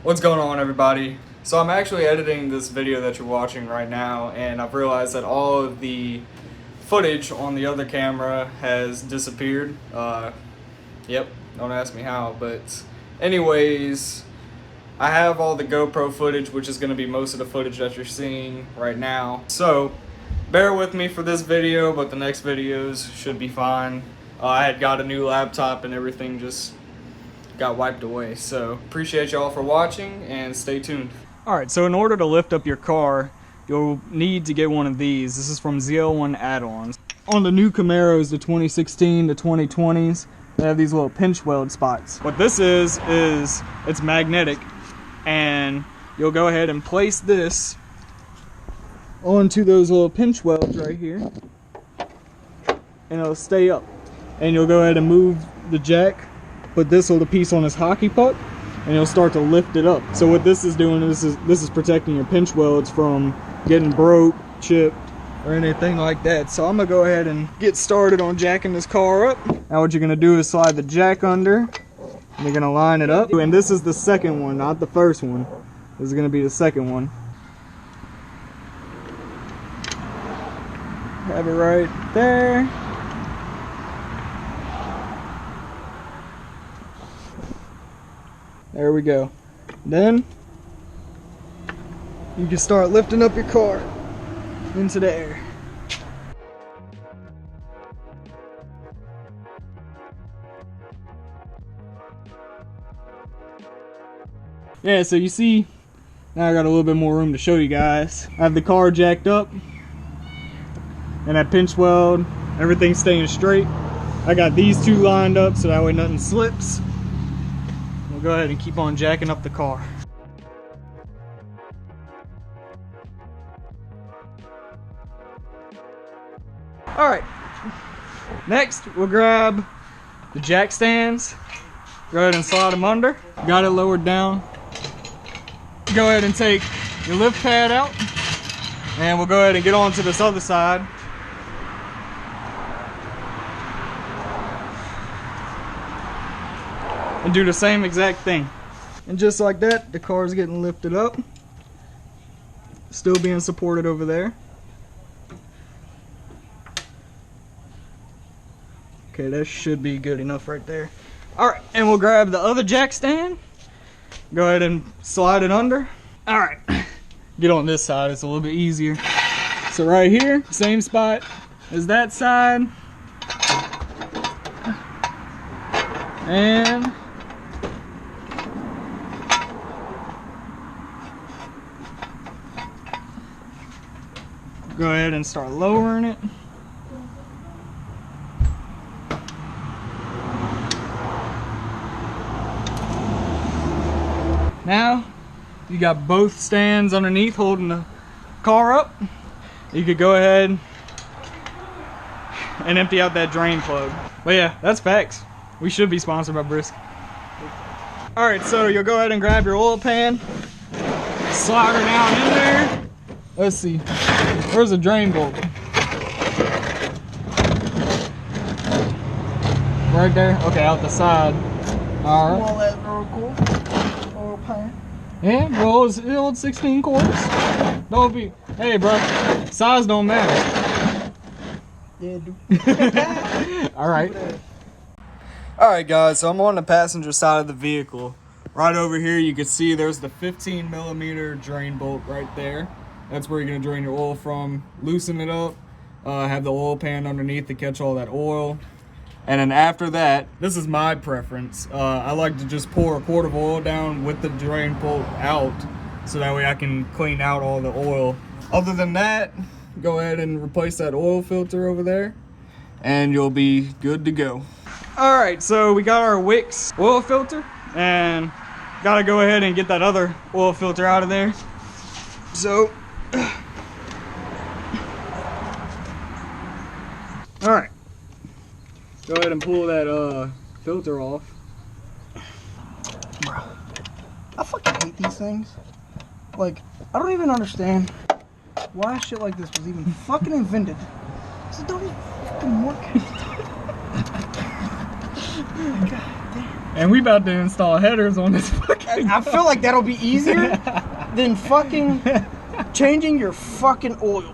What's going on, everybody? So I'm actually editing this video that you're watching right now, and I've realized that all of the footage on the other camera has disappeared. Yep, don't ask me how, but anyways, I have all the GoPro footage, which is going to be most of the footage that you're seeing right now. So bear with me for this video, but the next videos should be fine. I had got a new laptop and everything just got wiped away. So appreciate y'all for watching and stay tuned. Alright, so in order to lift up your car, you'll need to get one of these. This is from ZL1 Add-ons. On the new Camaros, the 2016 to 2020s, they have these little pinch weld spots. What this is it's magnetic, and you'll go ahead and place this onto those little pinch welds right here, and it'll stay up. And you'll go ahead and move the jack, put this little piece on his hockey puck, and you'll start to lift it up. So what this is doing is this is protecting your pinch welds from getting broke, chipped, or anything like that. So I'm gonna go ahead and get started on jacking this car up. Now what you're gonna do is slide the jack under, and you're gonna line it up. And this is the second one, not the first one. This is gonna be the second one. Have it right there. There we go. Then you can start lifting up your car into the air. Yeah, so you see, now I got a little bit more room to show you guys. I have the car jacked up, and that pinch weld, everything's staying straight. I got these two lined up so that way nothing slips. We'll go ahead and keep on jacking up the car. Alright, next we'll grab the jack stands, go ahead and slide them under. Got it lowered down. Go ahead and take your lift pad out, and we'll go ahead and get on to this other side. And do the same exact thing. And just like that, the car is getting lifted up. Still being supported over there. Okay, that should be good enough right there. Alright, and we'll grab the other jack stand. Go ahead and slide it under. Alright, get on this side, it's a little bit easier. So right here, same spot as that side. And go ahead and start lowering it. Now you got both stands underneath holding the car up. You could go ahead and empty out that drain plug. But yeah, that's facts. We should be sponsored by Brisk. Alright, so you'll go ahead and grab your oil pan, slide her down in there. Let's see, where's the drain bolt? Right there? Okay, out the side. Alright. Yeah, well, it's 16 quarters. Don't be, hey bro, size don't matter. Yeah, dude. Alright. Alright guys, so I'm on the passenger side of the vehicle. Right over here you can see there's the 15mm drain bolt right there. That's where you're going to drain your oil from. Loosen it up. Have the oil pan underneath to catch all that oil. And then after that, this is my preference. I like to just pour a quart of oil down with the drain bolt out, so that way I can clean out all the oil. Other than that, go ahead and replace that oil filter over there, and you'll be good to go. All right, so we got our Wix oil filter and gotta go ahead and get that other oil filter out of there. So, all right, go ahead and pull that filter off. Bro, I fucking hate these things. Like, I don't even understand why shit like this was even fucking invented. This don't even fucking work. God damn. And we about to install headers on this fucking. I feel like that'll be easier than fucking changing your fucking oil.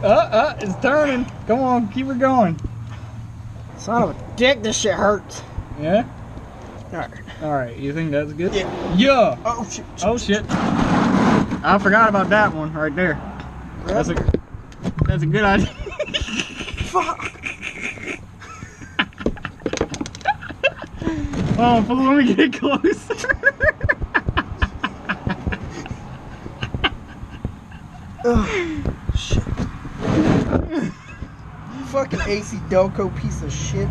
It's turning. Come on, keep her going. Son of a dick, this shit hurts. Yeah? Alright. Alright, you think that's good? Yeah. Yeah! Oh shit. Oh shit. I forgot about that one right there. That's a good idea. Fuck. Oh, but let me get closer. Shit. Fucking AC Delco piece of shit.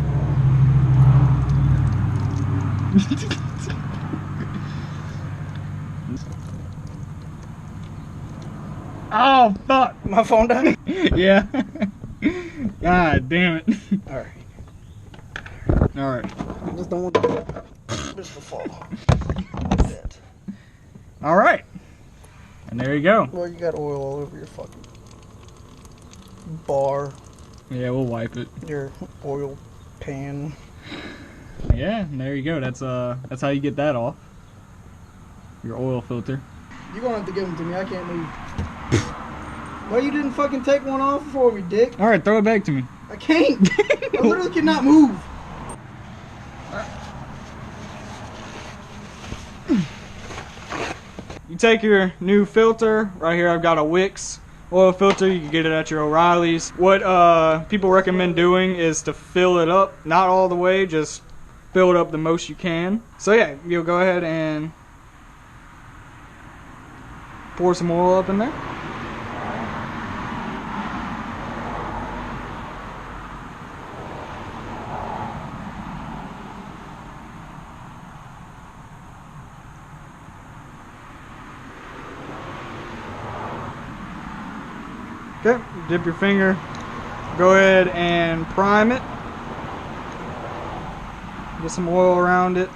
Oh, fuck. My phone died? Yeah. God damn it. Alright. Alright. I just don't want this to fall. Alright. And there you go. Well, you got oil all over your fucking bar, Yeah, we'll wipe it. your oil pan. Yeah, and there you go. That's how you get that off. Your oil filter. You're gonna have to give them to me. I can't move. Why you didn't fucking take one off for me, dick? Alright, throw it back to me. I can't. I literally cannot move. You take your new filter. Right here I've got a Wix oil filter. You can get it at your O'Reilly's. What people recommend doing is to fill it up. Not all the way, just fill it up the most you can. So yeah, you'll go ahead and pour some oil up in there. Okay, dip your finger, go ahead and prime it. Get some oil around it.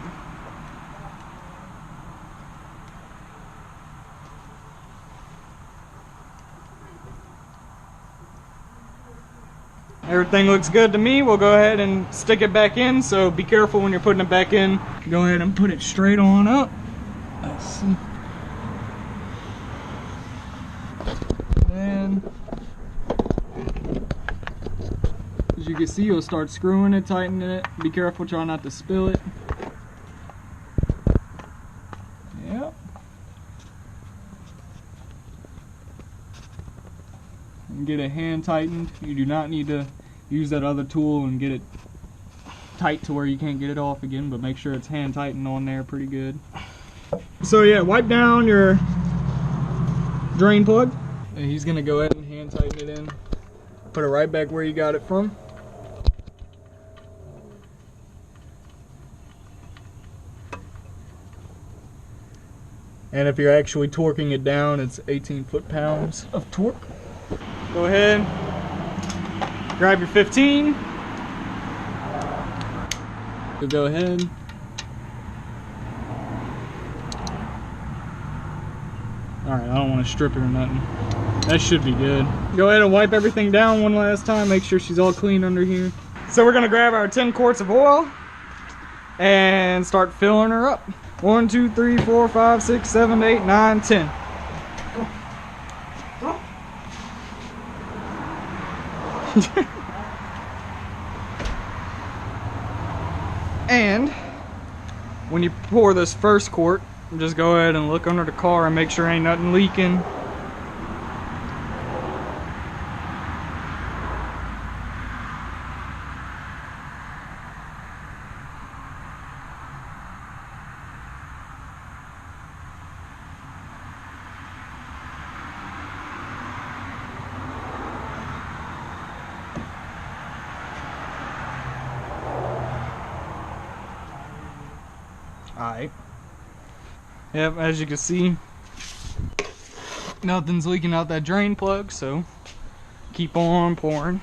Everything looks good to me. We'll go ahead and stick it back in, so be careful when you're putting it back in. Go ahead and put it straight on up. Let's see. And as you can see, you'll start screwing it, tightening it. Be careful, try not to spill it. Yep. And get it hand tightened. You do not need to use that other tool and get it tight to where you can't get it off again, but make sure it's hand tightened on there pretty good. So yeah, wipe down your drain plug. And he's gonna go ahead and hand tighten it in. Put it right back where you got it from. And if you're actually torquing it down, it's 18 foot-pounds of torque. Go ahead, grab your 15. You'll go ahead. Alright, I don't want to strip it or nothing. That should be good. Go ahead and wipe everything down one last time. Make sure she's all clean under here. So we're going to grab our 10 quarts of oil and start filling her up. 1, 2, 3, 4, 5, 6, 7, 8, 9, 10. And when you pour this first quart, just go ahead and look under the car and make sure ain't nothing leaking. Alright. Yep, as you can see, nothing's leaking out that drain plug, so keep on pouring.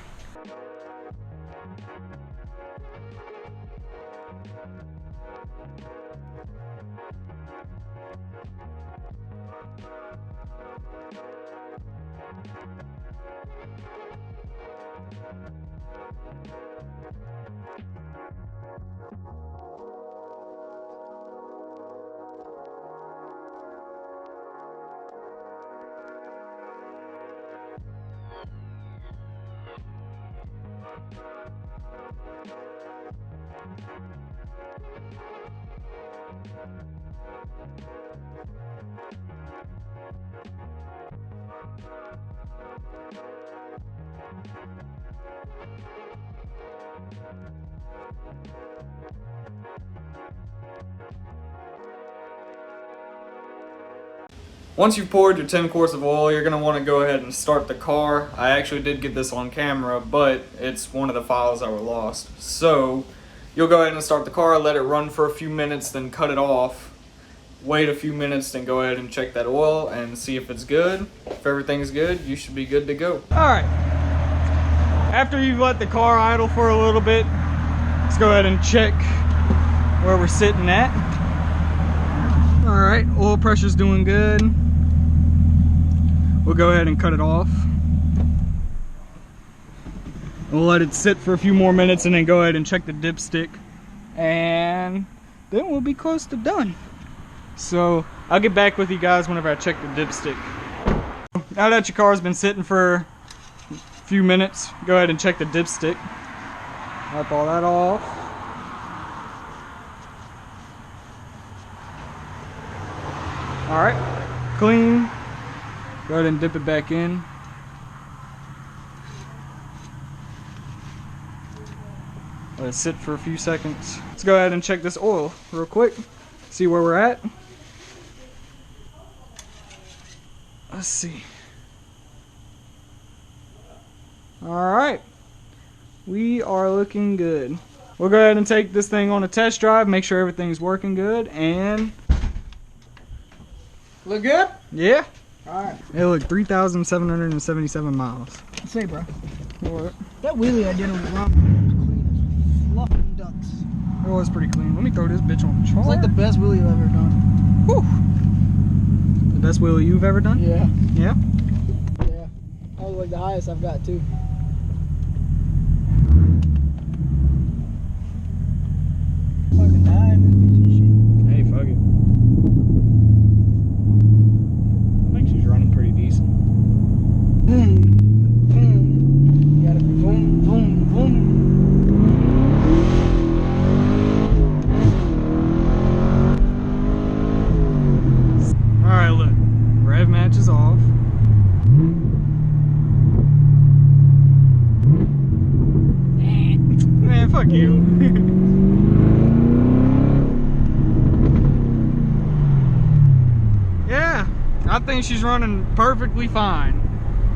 Once you've poured your 10 quarts of oil, you're going to want to go ahead and start the car. I actually did get this on camera, but it's one of the files that were lost. So you'll go ahead and start the car, let it run for a few minutes, then cut it off. Wait a few minutes, then go ahead and check that oil and see if it's good. If everything's good, you should be good to go. Alright, after you've let the car idle for a little bit, let's go ahead and check where we're sitting at. Alright, oil pressure's doing good. We'll go ahead and cut it off. We'll let it sit for a few more minutes and then go ahead and check the dipstick. And then we'll be close to done. So I'll get back with you guys whenever I check the dipstick. Now that your car's been sitting for a few minutes, go ahead and check the dipstick. Wipe all that off. Alright, clean. Go ahead and dip it back in. Let it sit for a few seconds. Let's go ahead and check this oil real quick. See where we're at. Let's see. Alright. We are looking good. We'll go ahead and take this thing on a test drive, make sure everything's working good, and... Look good? Yeah. Alright. It looked 3,777 miles. Say, bro. What? That wheelie I did on the run was clean as fluffing ducks. It was pretty clean. Let me throw this bitch on the chart. It's like the best wheelie I've ever done. Whew. The best wheelie you've ever done? Yeah. Yeah? Yeah. That was like the highest I've got too. Fucking dying and Hey, fuck it. I think she's running pretty decent. boom, boom. You gotta be boom, boom, boom. Alright, look. Rev match is off. Man, fuck you. Yeah, I think she's running perfectly fine.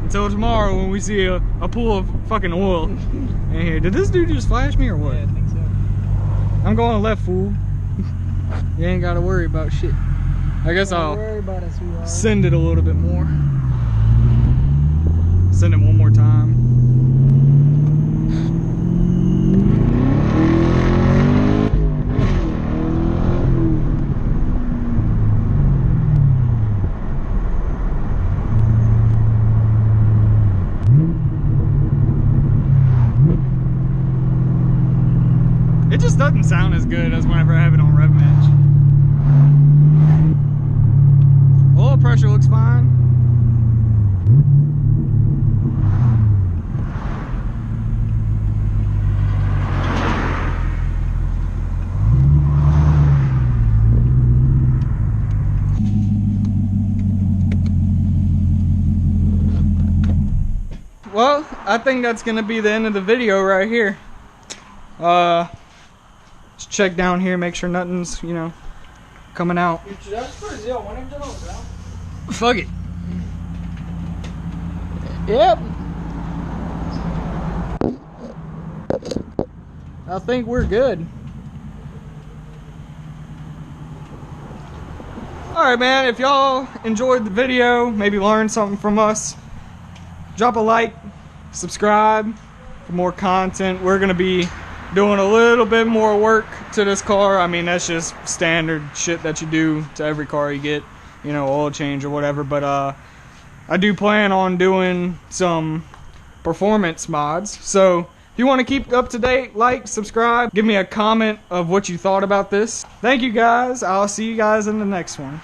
Until tomorrow when we see a pool of fucking oil in here. Did this dude just flash me or what? Yeah, I think so. I'm going left, fool. You ain't gotta worry about shit. I guess Don't I'll worry about it, sweetheart. send it a little bit more. Send it one more time. It just doesn't sound as good as whenever I have it on rev match. Oil pressure looks fine. Well, I think that's gonna be the end of the video right here. Just check down here, make sure nothing's, you know, coming out. Fuck it. Yep. I think we're good. Alright, man, if y'all enjoyed the video, maybe learned something from us, drop a like, subscribe for more content. We're gonna be doing a little bit more work to this car. I mean, that's just standard shit that you do to every car you get, you know, oil change or whatever. But I do plan on doing some performance mods. So if you want to keep up to date, like, subscribe, give me a comment of what you thought about this. Thank you guys. I'll see you guys in the next one.